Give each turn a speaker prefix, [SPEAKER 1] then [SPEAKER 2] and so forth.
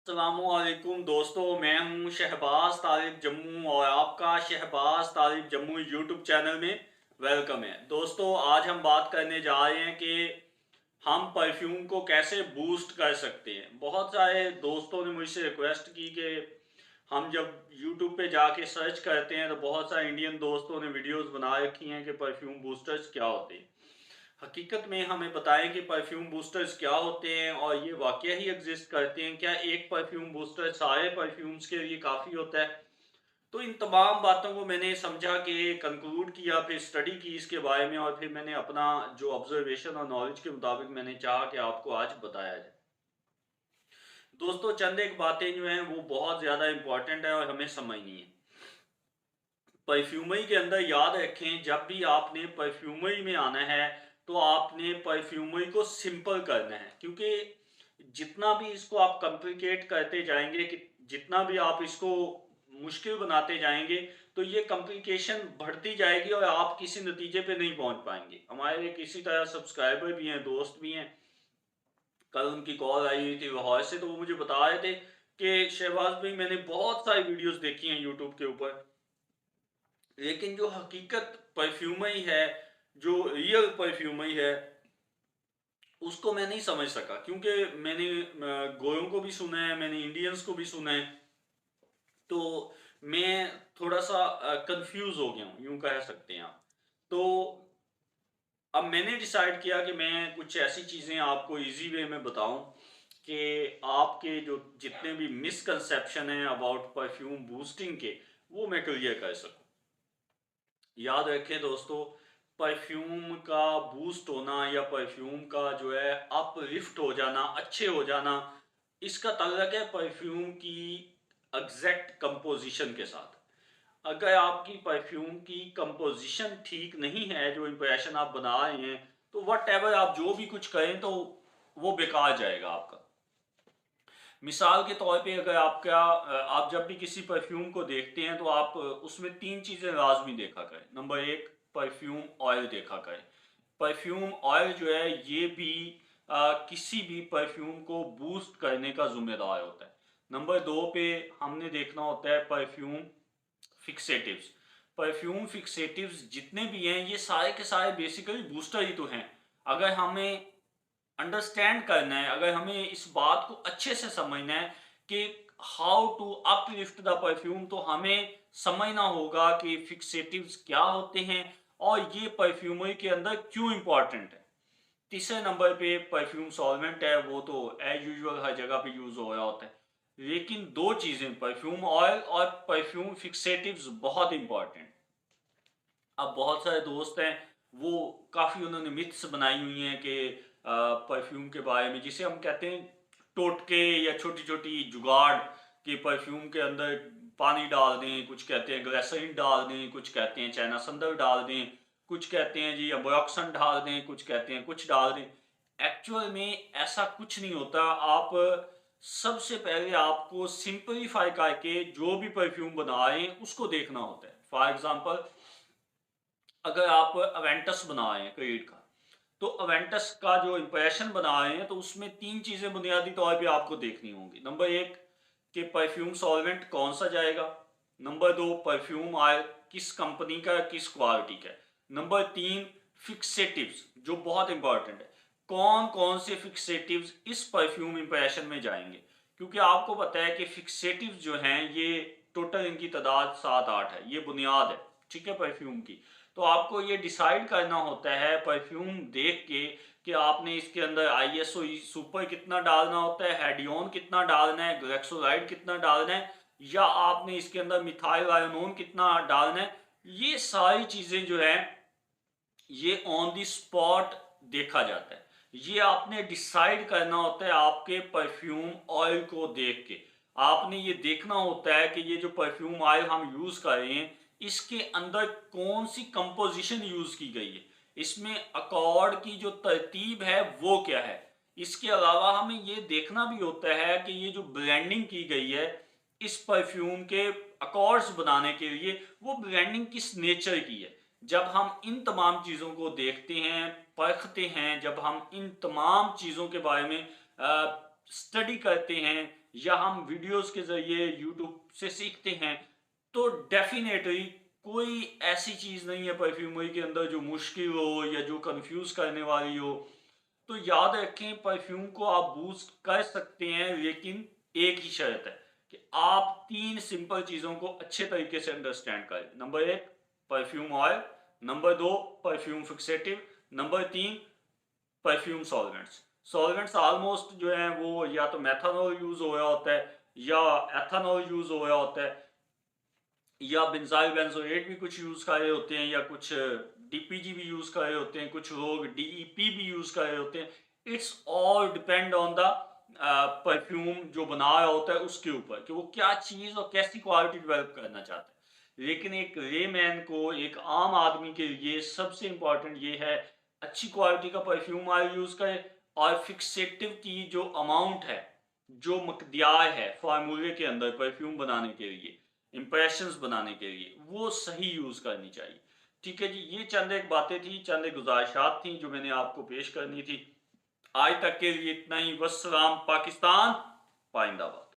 [SPEAKER 1] अस्सलामुअलैकुम दोस्तों, मैं हूं शहबाज तालिब जम्मू और आपका शहबाज तालिब जम्मू यूट्यूब चैनल में वेलकम है। दोस्तों, आज हम बात करने जा रहे हैं कि हम परफ्यूम को कैसे बूस्ट कर सकते हैं। बहुत सारे दोस्तों ने मुझसे रिक्वेस्ट की कि हम जब यूट्यूब पे जाके सर्च करते हैं तो बहुत सारे इंडियन दोस्तों ने वीडियोस बना रखी हैं कि परफ्यूम बूस्टर्स क्या होते हैं। हकीकत में हमें बताएं कि परफ्यूम बूस्टर्स क्या होते हैं और ये वाकया ही एग्जिस्ट करते हैं क्या। एक परफ्यूम बूस्टर सारे परफ्यूम्स के लिए काफ़ी होता है? तो इन तमाम बातों को मैंने समझा कि कंक्लूड किया, फिर स्टडी की इसके बारे में, और फिर मैंने अपना जो ऑब्जर्वेशन और नॉलेज के मुताबिक मैंने चाहा कि आपको आज बताया जाए। दोस्तों, चंद एक बातें जो हैं वो बहुत ज़्यादा इंपॉर्टेंट है और हमें समझनी है। परफ्यूमरी के अंदर याद रखें, जब भी आपने परफ्यूमरी में आना है तो आपने परफ्यूमरी को सिंपल करना है, क्योंकि जितना भी इसको आप कॉम्प्लिकेट करते जाएंगे, कि जितना भी आप इसको मुश्किल बनाते जाएंगे, तो ये कॉम्प्लिकेशन बढ़ती जाएगी और आप किसी नतीजे पे नहीं पहुंच पाएंगे। हमारे किसी तरह सब्सक्राइबर भी हैं, दोस्त भी हैं, कल उनकी कॉल आई हुई थी लाहौर से, तो वो मुझे बता रहे थे कि शहबाज भाई, मैंने बहुत सारी वीडियोस देखी हैं यूट्यूब के ऊपर, लेकिन जो हकीकत परफ्यूमरी है, जो रियल परफ्यूमरी है, उसको मैं नहीं समझ सका। क्योंकि मैंने गोरों को भी सुना है, मैंने इंडियंस को भी सुना है, तो मैं थोड़ा सा कंफ्यूज हो गया हूँ, यूं कह सकते हैं आप। तो अब मैंने डिसाइड किया कि मैं कुछ ऐसी चीज़ें आपको इजी वे में बताऊं कि आपके जो जितने भी मिसकंसेप्शन हैं अबाउट परफ्यूम बूस्टिंग के, वो मैं क्लियर कर सकूं। याद रखें दोस्तों, परफ्यूम का बूस्ट होना या परफ्यूम का जो है अपलिफ्ट हो जाना, अच्छे हो जाना, इसका ताल्लुक है परफ्यूम की एग्जैक्ट कंपोजिशन के साथ। अगर आपकी परफ्यूम की कंपोजिशन ठीक नहीं है, जो इंप्रेशन आप बना रहे हैं, तो वट एवर आप जो भी कुछ करें तो वो बेकार जाएगा आपका। मिसाल के तौर पे, अगर आप जब भी किसी परफ्यूम को देखते हैं तो आप उसमें तीन चीज़ें लाजमी देखा करें। नंबर एक, परफ्यूम ऑयल देखा करें। परफ्यूम ऑयल जो है ये भी किसी भी परफ्यूम को बूस्ट करने का जिम्मेदार होता है। नंबर दो पे हमने देखना होता है परफ्यूम फिक्सेटिव्स। परफ्यूम फिक्सेटिव्स जितने भी हैं, ये सारे के सारे बेसिकली बूस्टर ही तो हैं। अगर हमें अंडरस्टैंड करना है, अगर हमें इस बात को अच्छे से समझना है कि how to uplift the perfume, तो हमें समझना होगा कि फिक्सेटिव्स क्या होते हैं और ये परफ्यूमरी के अंदर क्यों इंपॉर्टेंट है। तीसरे नंबर पे परफ्यूम सॉल्वेंट है, वो तो एज यूजुअल हर जगह पे यूज हो रहा होता है। लेकिन दो चीजें, परफ्यूम ऑयल और परफ्यूम फिक्सेटिव्स, बहुत इंपॉर्टेंट। अब बहुत सारे दोस्त हैं, वो काफ़ी उन्होंने मिथ्स बनाई हुई हैं कि परफ्यूम के बारे में, जिसे हम कहते हैं टोटके या छोटी छोटी जुगाड़, कि परफ्यूम के अंदर पानी डाल दें, कुछ कहते हैं ग्लिसरीन डाल दें, कुछ कहते हैं चाइना संदल डाल दें, कुछ कहते हैं जी अबॉक्सन डाल दें, कुछ कहते हैं कुछ डाल दें। एक्चुअल में ऐसा कुछ नहीं होता। आप सबसे पहले आपको सिंपलीफाई करके जो भी परफ्यूम बना रहे हैं उसको देखना होता है। फॉर एग्जांपल, अगर आप अवेंटस बना रहे हैं क्रीड का, तो अवेंटस का जो इंप्रेशन बना रहे हैं, तो उसमें तीन चीजें बुनियादी तौर पे आपको देखनी होंगी। नंबर एक, कि परफ्यूम सॉल्वेंट कौन सा जाएगा। नंबर दो, परफ्यूम ऑयल किस कंपनी का, किस क्वालिटी का है। नंबर तीन, फिक्सेटिव्स, जो बहुत इंपॉर्टेंट है, कौन कौन से फिक्सेटिव्स इस परफ्यूम इंप्रेशन में जाएंगे। क्योंकि आपको पता है कि फिक्सेटिव्स जो हैं, ये टोटल इनकी तादाद 7-8 है, ये बुनियाद है, ठीक है, परफ्यूम की। तो आपको ये डिसाइड करना होता है परफ्यूम देख के कि आपने इसके अंदर आईएसओ सुपर कितना डालना होता है, हेडियोन कितना डालना है, ग्लेक्सोलाइड कितना डालना है, या आपने इसके अंदर मिथाइल आयोनोन कितना डालना है। ये सारी चीजें जो है, ये ऑन द स्पॉट देखा जाता है। ये आपने डिसाइड करना होता है आपके परफ्यूम ऑयल को देख के। आपने ये देखना होता है कि ये जो परफ्यूम ऑयल हम यूज कर रहे हैं, इसके अंदर कौन सी कंपोजिशन यूज की गई है, इसमें अकॉर्ड की जो तरतीब है वो क्या है। इसके अलावा हमें ये देखना भी होता है कि ये जो ब्लेंडिंग की गई है इस परफ्यूम के अकॉर्ड्स बनाने के लिए, वो ब्लेंडिंग किस नेचर की है। जब हम इन तमाम चीज़ों को देखते हैं, परखते हैं, जब हम इन तमाम चीज़ों के बारे में स्टडी करते हैं, या हम वीडियोस के जरिए यूट्यूब से सीखते हैं, तो डेफिनेटली कोई ऐसी चीज नहीं है परफ्यूमरी के अंदर जो मुश्किल हो या जो कंफ्यूज करने वाली हो। तो याद रखें, परफ्यूम को आप बूस्ट कर सकते हैं, लेकिन एक ही शर्त है कि आप तीन सिंपल चीजों को अच्छे तरीके से अंडरस्टैंड करें। नंबर एक, परफ्यूम ऑयल। नंबर दो, परफ्यूम फिक्सेटिव। नंबर तीन, परफ्यूम सॉल्वेंट्स। सॉल्वेंट्स ऑलमोस्ट जो है वो या तो मेथनॉल यूज हो रहा होता है, या एथनॉल यूज हो रहा होता है, या बेंजाइल बेंजोएट भी कुछ यूज कर रहे होते हैं, या कुछ डीपीजी भी यूज कर रहे होते हैं, कुछ लोग डीईपी भी यूज कर रहे होते हैं। It's all depend on the perfume जो बना रहा होता है उसके ऊपर, कि वो क्या चीज और कैसी क्वालिटी डेवलप करना चाहता है। लेकिन एक लेमैन को, एक आम आदमी के लिए सबसे इंपॉर्टेंट ये है, अच्छी क्वालिटी का परफ्यूम ऑयल यूज करें, और फिक्सेटिव की जो अमाउंट है, जो मकदार है फार्मूले के अंदर परफ्यूम बनाने के लिए, इंप्रेशंस बनाने के लिए, वो सही यूज करनी चाहिए। ठीक है जी, ये चंद एक बातें थी, चंद एक गुजारिशात थी जो मैंने आपको पेश करनी थी। आज तक के लिए इतना ही। वस्सलाम पाकिस्तान, पाइंदाबाद।